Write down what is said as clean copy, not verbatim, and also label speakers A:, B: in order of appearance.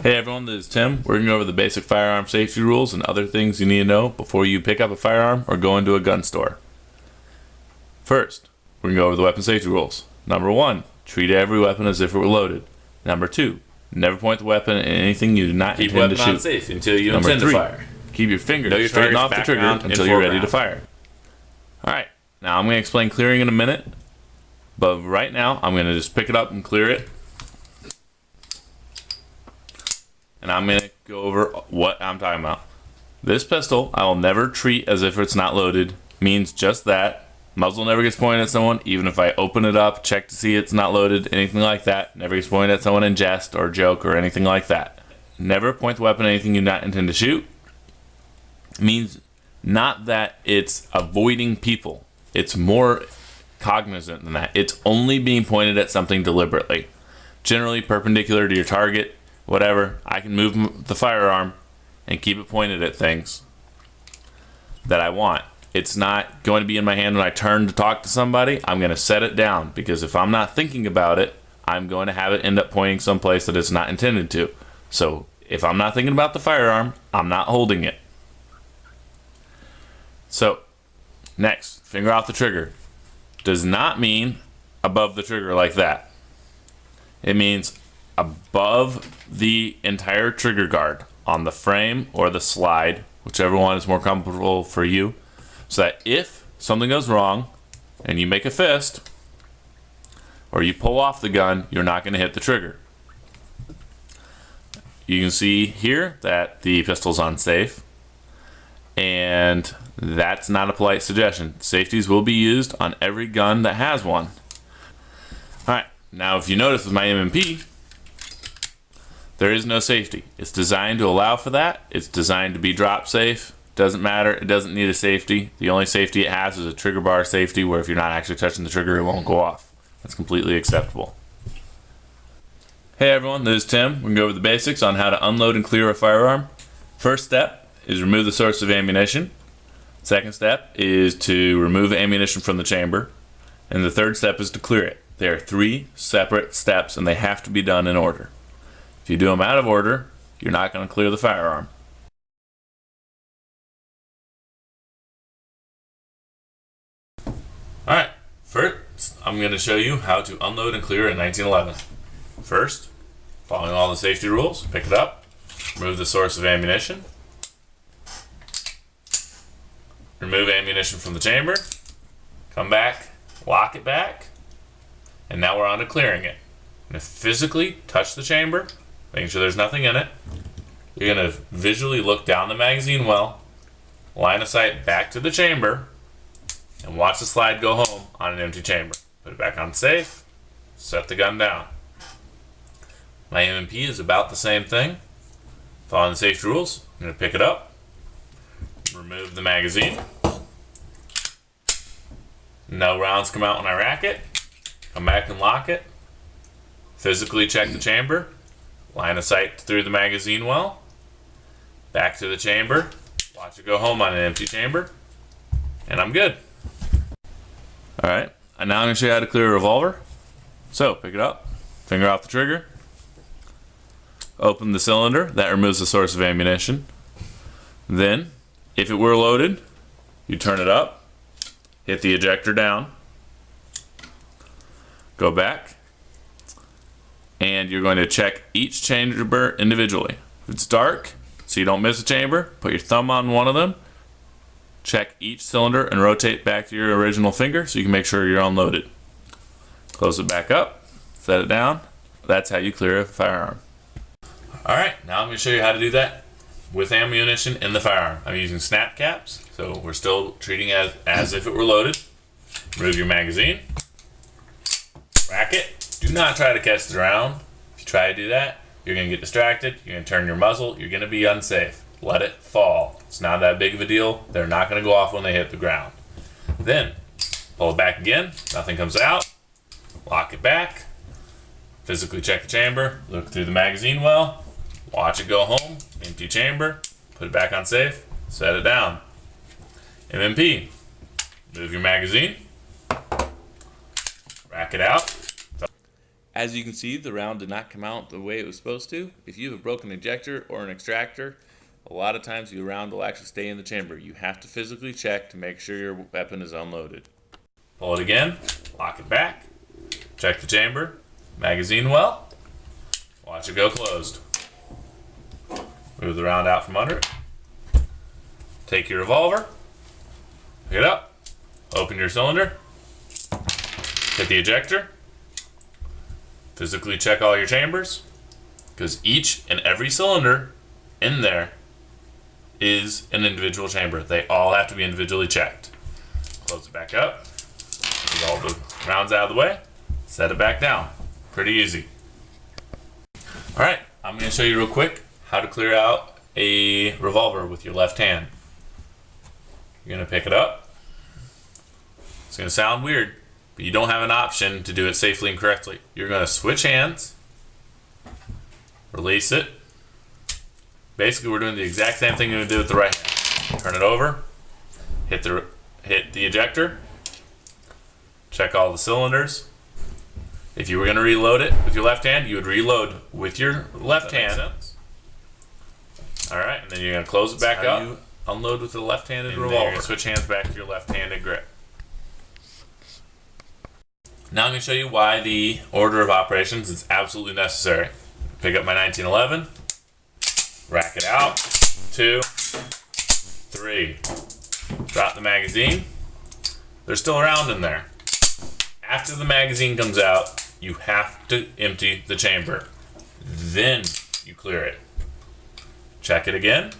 A: Hey everyone, this is Tim. We're going to go over the basic firearm safety rules and other things you need to know before you pick up a firearm or go into a gun store. First, we're going to go over the weapon safety rules. Number 1, treat every weapon as if it were loaded. Number 2, never point the weapon at anything you do not intend to shoot.
B: Keep weapon on safe until you
A: Number
B: intend
A: 3,
B: to fire.
A: keep your fingers straight off the trigger until you're ready to fire. Alright, now I'm going to explain clearing in a minute, but right now I'm going to just pick it up and clear it. And I'm going to go over what I'm talking about. This pistol, I will never treat as if it's not loaded. Means just that. Muzzle never gets pointed at someone, even if I open it up, check to see it's not loaded, anything like that. Never gets pointed at someone in jest or joke or anything like that. Never point the weapon at anything you do not intend to shoot. Means not that it's avoiding people. It's more cognizant than that. It's only being pointed at something deliberately. Generally perpendicular to your target. Whatever, I can move the firearm and keep it pointed at things that I want. It's not going to be in my hand when I turn to talk to somebody. I'm going to set it down because if I'm not thinking about it, I'm going to have it end up pointing someplace that it's not intended to. So if I'm not thinking about the firearm, I'm not holding it. So next, finger off the trigger. Does not mean above the trigger like that. It means above the entire trigger guard on the frame or the slide, whichever one is more comfortable for you, so that if something goes wrong and you make a fist or you pull off the gun, you're not going to hit the trigger. You can see here that the pistol's unsafe, and that's not a polite suggestion. Safeties will be used on every gun that has one. Alright, now if you notice with my M&P, there is no safety. It's designed to allow for that. It's designed to be drop safe. Doesn't matter. It doesn't need a safety. The only safety it has is a trigger bar safety where if you're not actually touching the trigger, it won't go off. That's completely acceptable. Hey everyone, this is Tim. We can go over the basics on how to unload and clear a firearm. First step is remove the source of ammunition. Second step is to remove ammunition from the chamber. And the third step is to clear it. There are 3 separate steps and they have to be done in order. If you do them out of order, you're not going to clear the firearm. Alright, first I'm going to show you how to unload and clear a 1911. First, following all the safety rules, pick it up, remove the source of ammunition, remove ammunition from the chamber, come back, lock it back, and now we're on to clearing it. I'm going to physically touch the chamber, making sure there's nothing in it. You're going to visually look down the magazine well, line of sight back to the chamber, and watch the slide go home on an empty chamber. Put it back on safe, set the gun down. My M&P is about the same thing. Following the safety rules, I'm going to pick it up, remove the magazine. No rounds come out when I rack it. Come back and lock it. Physically check the chamber. Line of sight through the magazine well. Back to the chamber. Watch it go home on an empty chamber. And I'm good. Alright, and now I'm going to show you how to clear a revolver. So, pick it up. Finger off the trigger. Open the cylinder. That removes the source of ammunition. Then, if it were loaded, you turn it up. Hit the ejector down. Go back. And you're going to check each chamber individually. If it's dark, so you don't miss a chamber, put your thumb on one of them, check each cylinder and rotate back to your original finger so you can make sure you're unloaded. Close it back up, set it down. That's how you clear a firearm. Alright, now I'm going to show you how to do that with ammunition in the firearm. I'm using snap caps, so we're still treating it as if it were loaded. Remove your magazine. Rack it. Do not try to catch the round. If you try to do that, you're going to get distracted, you're going to turn your muzzle, you're going to be unsafe. Let it fall. It's not that big of a deal. They're not going to go off when they hit the ground. Then, pull it back again, nothing comes out, lock it back, physically check the chamber, look through the magazine well, watch it go home, empty chamber, put it back on safe, set it down. M&P, move your magazine, rack it out. As you can see, the round did not come out the way it was supposed to. If you have a broken ejector or an extractor, a lot of times your round will actually stay in the chamber. You have to physically check to make sure your weapon is unloaded. Pull it again, lock it back, check the chamber, magazine well, watch it go closed. Move the round out from under it. Take your revolver, pick it up, open your cylinder, hit the ejector, physically check all your chambers, because each and every cylinder in there is an individual chamber. They all have to be individually checked. Close it back up, get all the rounds out of the way, set it back down. Pretty easy. Alright, I'm going to show you real quick how to clear out a revolver with your left hand. You're going to pick it up. It's going to sound weird, but you don't have an option to do it safely and correctly. You're going to switch hands, release it. Basically, we're doing the exact same thing you're going to do with the right hand. Turn it over, hit the ejector, check all the cylinders. If you were going to reload it with your left hand, you would reload with your left hand. Alright, and then you're going to close it back up. You unload with the left-handed revolver. You're going to switch hands back to your left-handed grip. Now I'm going to show you why the order of operations is absolutely necessary. Pick up my 1911, rack it out, 2, 3. Drop the magazine. There's still a round in there. After the magazine comes out, you have to empty the chamber. Then you clear it. Check it again.